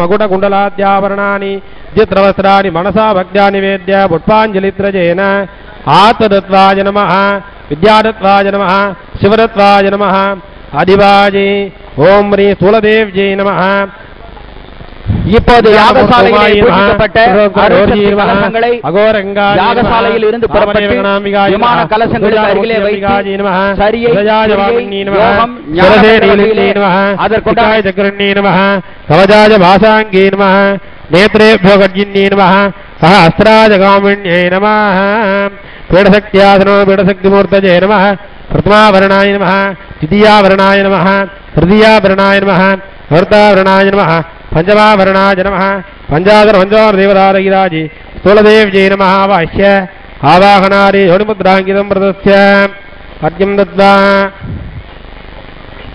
मकुट कुंडलाद्याभरणानि चित्रवस्त्राणि मनसा भक्त्या निवेद्य पुष्पाञ्जलित्रजेन आत्मदत्वाय नमः विद्यादत्वाय नमः शिवदत्वाय नमः आदिवाजी ओम श्री स्थूलदेवजी नमः இப்போது யாகசாலையில் பூஜிக்கப்பட்ட கலசங்களை யாகசாலையில் இருந்து புறப்பட்டு விமான கலசங்களுக்கு அருகிலே வைத்து சரியை யோகம் அதற்குண்டாய சக்கரண்ணி நமः கவஜாய வாசாங்கி நமः நேத்ரேभ्यो गड्गिन्नी नमः सहस्राज गामिन्यै नमः पीडशक्त्यासनो पीडशक्तिमूर्तये नमः प्रथमावरणाय नमः द्वितीयावरणाय नमः तृतीयावरणाय नमः चतुर्थावरणाय नमः पंचमावरणाय नमः पंचादर पंचोर देवदारगिराजी स्थूलदेवजी नमः वाह्य आवाहनारि योनिमुद्राङ्कितं प्रदस्य अर्घ्यं दत्त्वा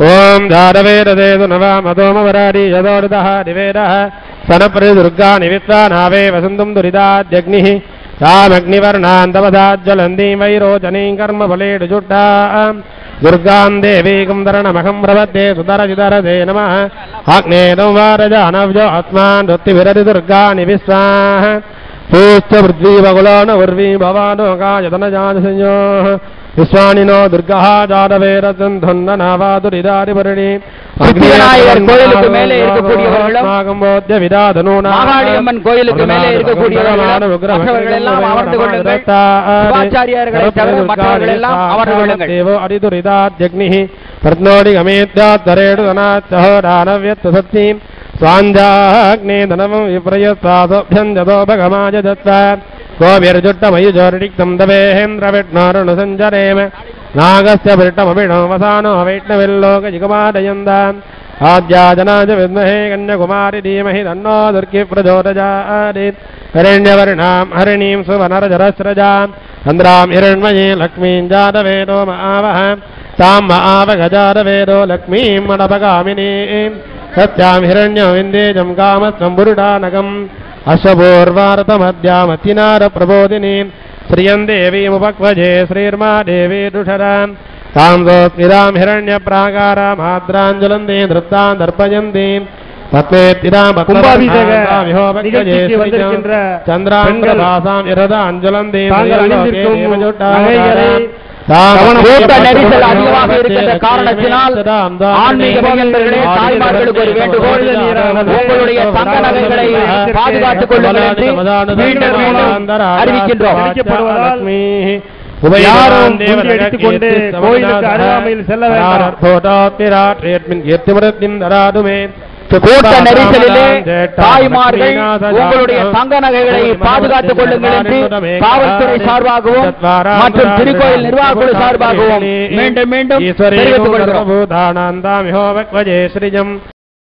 ओम जातवेददेतु नवा मधोमवरारि यदोरुदः निवेदः सनप्रे दुर्गा निवित्वा नावे वसन्तुं दुरिताद्यग्निः तामग्निवर्णान्तवदाज्ज्वलन्तीं वैरोचनीं कर्मफलेषु जुट्टां दुर्गां देवीं दरणमहं प्रपद्ये सुदरजिदरदे नमः आग्नेयं वारजानव्यो आत्मान् वृत्तिभिरति दुर्गानि विश्वाः सूश्च पृथ्वी बगुलो न उर्वी भवानो गायतनजातसंयोः विश्वानिनो दुर्गा जातवेरसन्धुन्ननावादुरिदारिवर्णि சித்திவிநாயகர் கோயிலுக்கு மேலே இருக்கக்கூடியவர்களும் மாகாளியம்மன் கோயிலுக்கு மேலே இருக்கக்கூடியவர்களும் மற்றவர்கள் எல்லாம் அமர்ந்து கொள்ளுங்கள். சிவாச்சாரியார்களை தவிர மற்றவர்கள் எல்லாம் அமர்ந்து கொள்ளுங்கள். தேவோ அரிதுரிதாத்யக்னிः பிரத்னோடி கமேத்யாத்தரேடு தனாச்சஹோரானவ்யத் சத்யீம் स्वाञ्जाग्ने धनमं विप्रयस्तासोभ्यञ्जतो भगमाय दत्ता गोभिर्जुट्टमयुजोर्डिक्तं दवेहेन्द्रविष्णोरुणसञ्जरेम नागस्य विष्टमभिणो वसानो वैष्णविल्लोकजिगमादयन्दाम् आद्याजनाय विद्महे कन्याकुमारी धीमहि तन्नो दुर्गी प्रचोदयात् हिरण्यवर्णां हरिणीं सुवनरजरस्रजां चन्द्रां हिरण्मयीं लक्ष्मीं जातवेदो मावह तां मावगजातवेदो लक्ष्मीं मणपगामिनीं सत्यां हिरण्यं विन्देजं कामस्तं बुरुडानकम् अश्वपूर्वार्तमद्यामतिनारप्रबोधिनीं श्रियं देवीमुपक्वजे श्रीर्मा देवी दुषरां तां दोस्मिरां हिरण्यप्राकारामाद्राञ्जलन्तीं धृतां दर्पयन्तीं तत्मेत्तिरां कुम्भाभिषेकजे चन्द्रां यरदाञ्जलन्तीं கூட்ட நெரிசல் அதிகமாக இருக்கின்ற காரணத்தினால் ஆன்மீக பக்தர்களே, தாய்மார்களுக்கு ஒரு வேண்டுகோள், உங்களுடைய தங்க நகைகளை பாதுகாத்துக் கொள்ளுங்கள் என்று மீண்டும் மீண்டும் அறிவிக்கின்றோம். யாரும் எடுத்துக்கொண்டு கோயிலுக்கு அருகாமையில் செல்ல வேண்டாம். கூட்ட நெரிசலிலே தாய்மார்கள் உங்களுடைய தங்க நகைகளை பாதுகாத்துக் கொள்ளுங்கள் என்று காவல்துறை சார்பாகவும் மற்றும் திருக்கோயில் நிர்வாக குழு சார்பாகவும் மீண்டும் மீண்டும் தெரிவித்துக் கொள்கிறோம்.